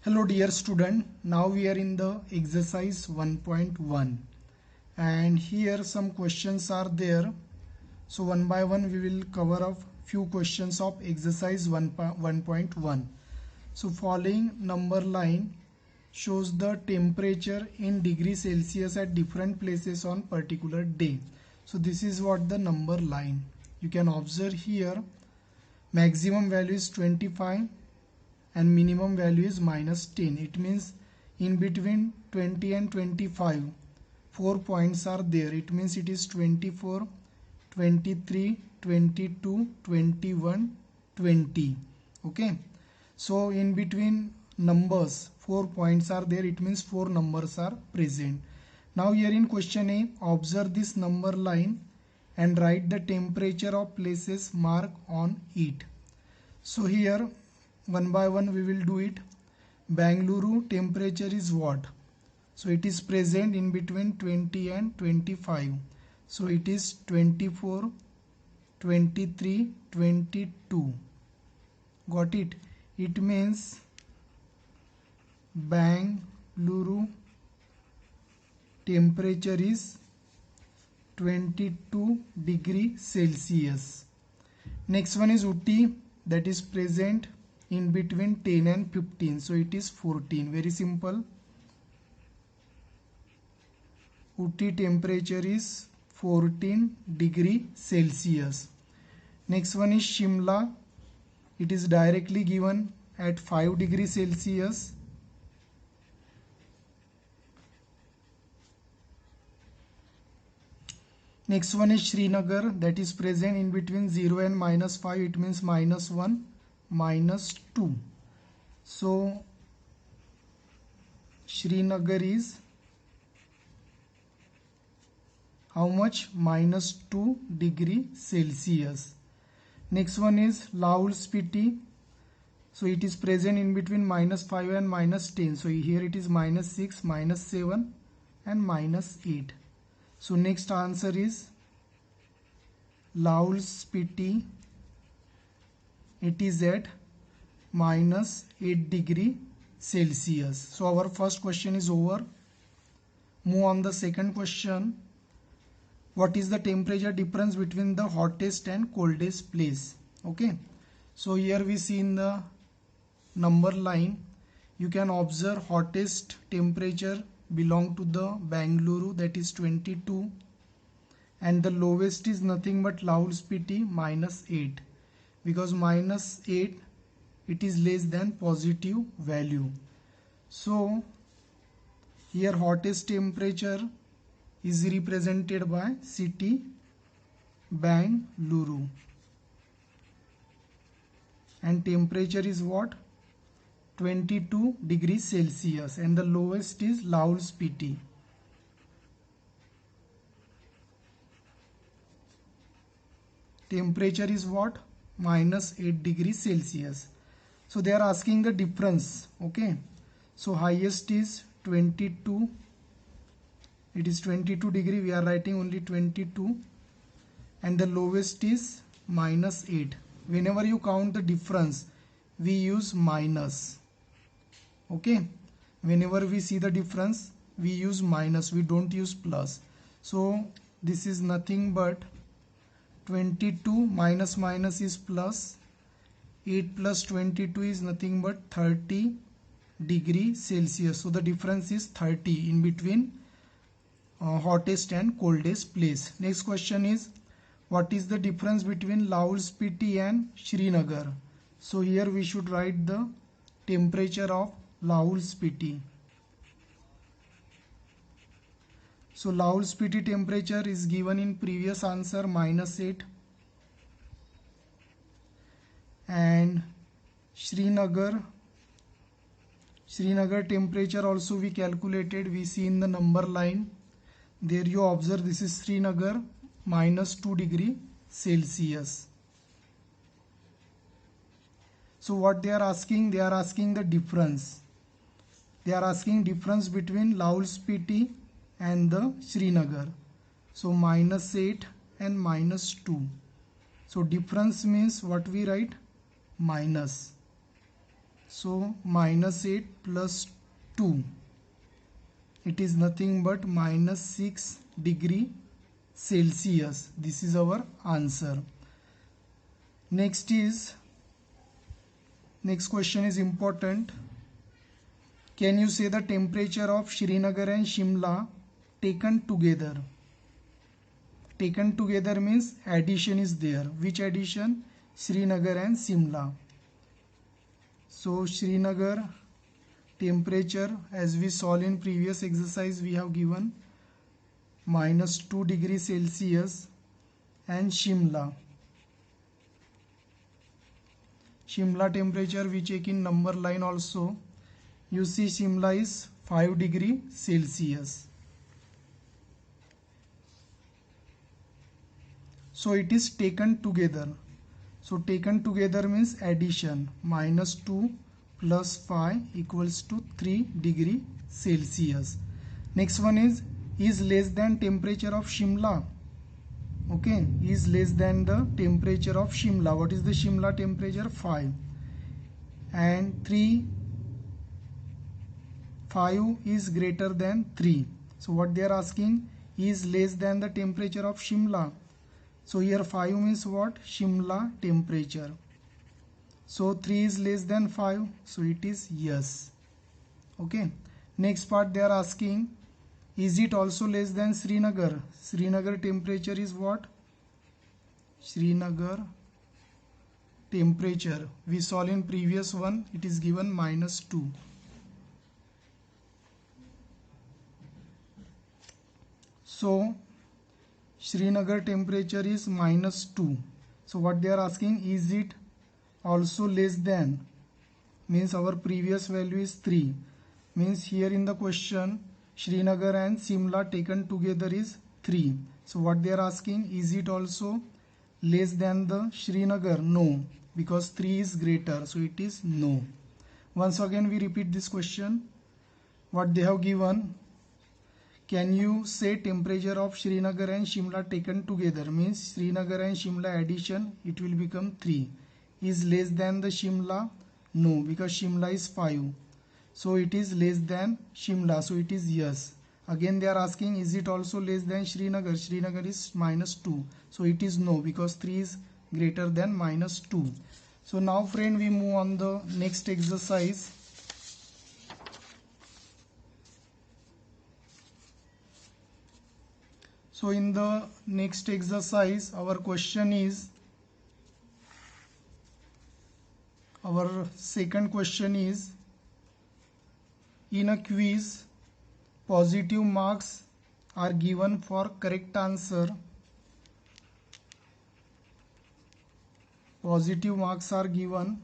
Hello dear student, now we are in the exercise 1.1 and here some questions are there. So one by one we will cover up few questions of exercise 1.1. So following number line shows the temperature in degree Celsius at different places on particular day. So this is what the number line. You can observe here maximum value is 25 and minimum value is -10. It means in between 20 and 25 4 points are there. It means it is 24, 23, 22, 21, 20. Okay, so in between numbers 4 points are there. It means 4 numbers are present. Now here in question A, observe this number line and write the temperature of places marked on it. So here one by one we will do it. Bangalore temperature is what? So it is present in between 20 and 25. So it is 24, 23, 22. Got it? It means Bangalore temperature is 22 degree Celsius. Next one is Ooty, that is present in between 10 and 15. So it is 14. Very simple. Ooty temperature is 14 degree Celsius. Next one is Shimla. It is directly given at 5 degree Celsius. Next one is Srinagar, that is present in between 0 and -5. It means -1, -2. So Srinagar is how much? -2 degree Celsius. Next one is Lahaul Spiti. So it is present in between -5 and -10. So here it is -6, -7 and -8. So next answer is Lahaul Spiti. It is at -8 degree Celsius. So our first question is over. Move on the second question. What is the temperature difference between the hottest and coldest place? Okay. So here we see in the number line, you can observe hottest temperature belong to the Bangalore, that is 22, and the lowest is nothing but Lahaul Spiti, -8, because -8 it is less than positive value. So here hottest temperature is represented by city Bangalore, and temperature is what? 22 degrees Celsius, and the lowest is Lahaul Spiti. Temperature is what? -8 degrees Celsius. So they are asking the difference. Okay, so highest is 22. It is 22 degree. We are writing only 22, and the lowest is -8. Whenever you count the difference, we use minus. Okay, whenever we see the difference, we use minus, we don't use plus. So this is nothing but 22 minus minus is plus. 8 plus 22 is nothing but 30 degree Celsius. So the difference is 30 in between hottest and coldest place. Next question is, what is the difference between Lahaul Spiti and Srinagar? So here we should write the temperature of Lahaul Spiti. So Lahaul Spiti temperature is given in previous answer, -8, and Srinagar temperature also we calculated. We see in the number line. There you observe this is Srinagar, -2 degree Celsius. So what they are asking? They are asking the difference. They are asking difference between Lahaul Spiti and the Srinagar. So -8 and -2. So difference means what we write? Minus. So -8 plus 2, it is nothing but -6 degree Celsius. This is our answer. Next question is important. Can you say the temperature of Srinagar and Shimla taken together? Taken together means addition is there. Which addition? Srinagar and Shimla. So Srinagar temperature, as we saw in previous exercise, we have given -2 degrees Celsius, and Shimla temperature we check in number line also. You see Shimla is 5 degrees Celsius. So it is taken together. So taken together means addition. -2 plus 5 equals to 3 degree Celsius. Next one is less than temperature of Shimla. Okay, is less than the temperature of Shimla. What is the Shimla temperature? 5. And 5 is greater than 3. So what they are asking is less than the temperature of Shimla. So here 5 means what? Shimla temperature. So 3 is less than 5. So it is yes. Okay. Next part they are asking, is it also less than Srinagar? Srinagar temperature is what? Srinagar temperature. We saw in previous one, it is given -2. So Srinagar temperature is -2. So what they are asking, is it also less than? Means our previous value is 3. Means here in the question, Srinagar and Shimla taken together is 3. So what they are asking, is it also less than the Srinagar? No, because 3 is greater. So it is no. Once again we repeat this question. What they have given, can you say temperature of Srinagar and Shimla taken together? Means Srinagar and Shimla addition, it will become 3. Is less than the Shimla? No, because Shimla is 5. So it is less than Shimla. So it is yes. Again they are asking, is it also less than Srinagar? Srinagar is -2. So it is no, because 3 is greater than -2. So now friend, we move on the next exercise. So in the next exercise, our second question is, in a quiz, positive marks are given for correct answer. Positive marks are given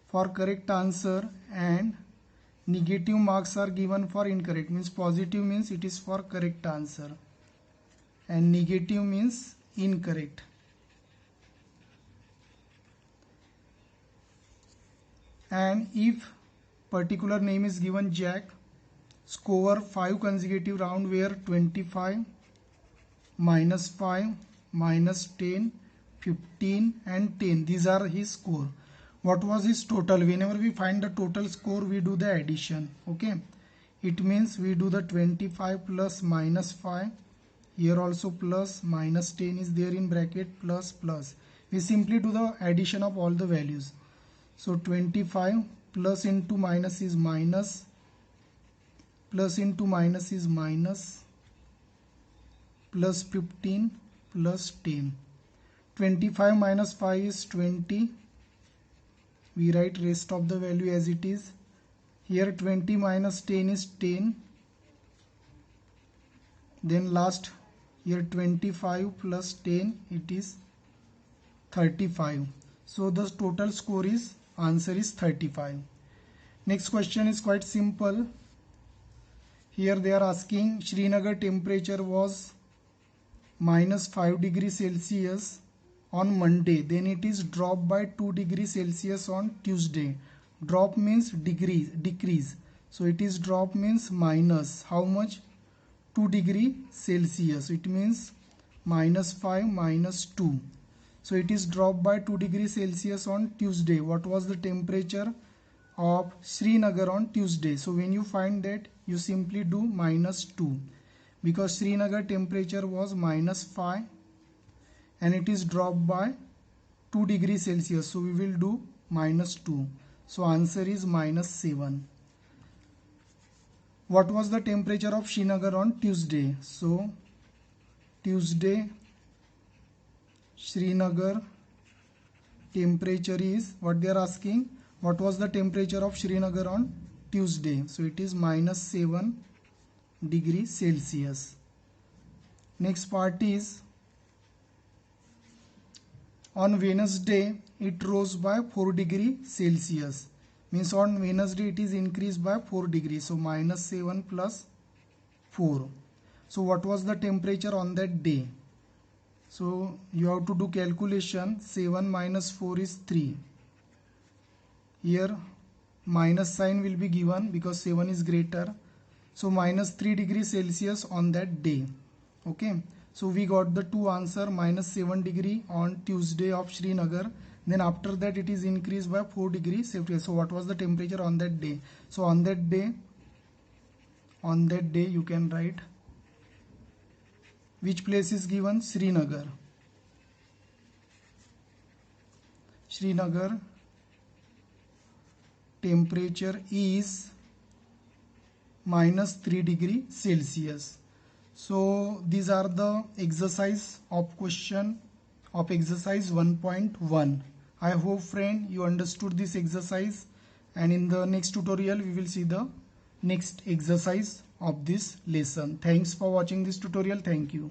for correct answer and negative marks are given for incorrect. Means positive means it is for correct answer and negative means incorrect. And if particular name is given Jack, score 5 consecutive round where 25, -5, -10, 15 and 10, these are his score. What was his total? Whenever we find the total score, we do the addition. Okay, it means we do the 25 plus -5. Here also plus, -10 is there in bracket, plus. We simply do the addition of all the values. So 25 plus into minus is minus, plus into minus is minus, plus 15 plus 10. 25 minus 5 is 20. We write rest of the value as it is. Here 20 minus 10 is 10. Then last, here 25 plus 10, it is 35. So the total score is, answer is 35. Next question is quite simple. Here they are asking, Srinagar temperature was -5 degrees Celsius on Monday, then it is dropped by 2 degrees Celsius on Tuesday. Drop means decrease. So it is drop means minus how much? 2 degree Celsius. It means -5 minus 2. So it is dropped by 2 degrees Celsius on Tuesday. What was the temperature of Srinagar on Tuesday. So when you find that, you simply do -2 because Srinagar temperature was -5 and it is dropped by 2 degrees Celsius. So we will do -2. So answer is -7. What was the temperature of Srinagar on Tuesday? So Tuesday Srinagar temperature is, what they are asking, what was the temperature of Srinagar on Tuesday? So it is -7 degrees Celsius. Next part is, on Wednesday it rose by 4 degrees Celsius. Means on Wednesday it is increased by 4 degrees. So -7 plus 4. So what was the temperature on that day? So you have to do calculation. 7 minus 4 is 3. Here minus sign will be given because 7 is greater. So -3 degrees Celsius on that day. Okay. So we got the two answer, -7 degree on Tuesday of Srinagar. Then after that it is increased by 4 degrees Celsius. So what was the temperature on that day? So on that day you can write, which place is given? Srinagar. Srinagar temperature is -3 degree Celsius. So these are the exercise of question of exercise 1.1. I hope friend you understood this exercise, and in the next tutorial we will see the next exercise of this lesson. Thanks for watching this tutorial. Thank you.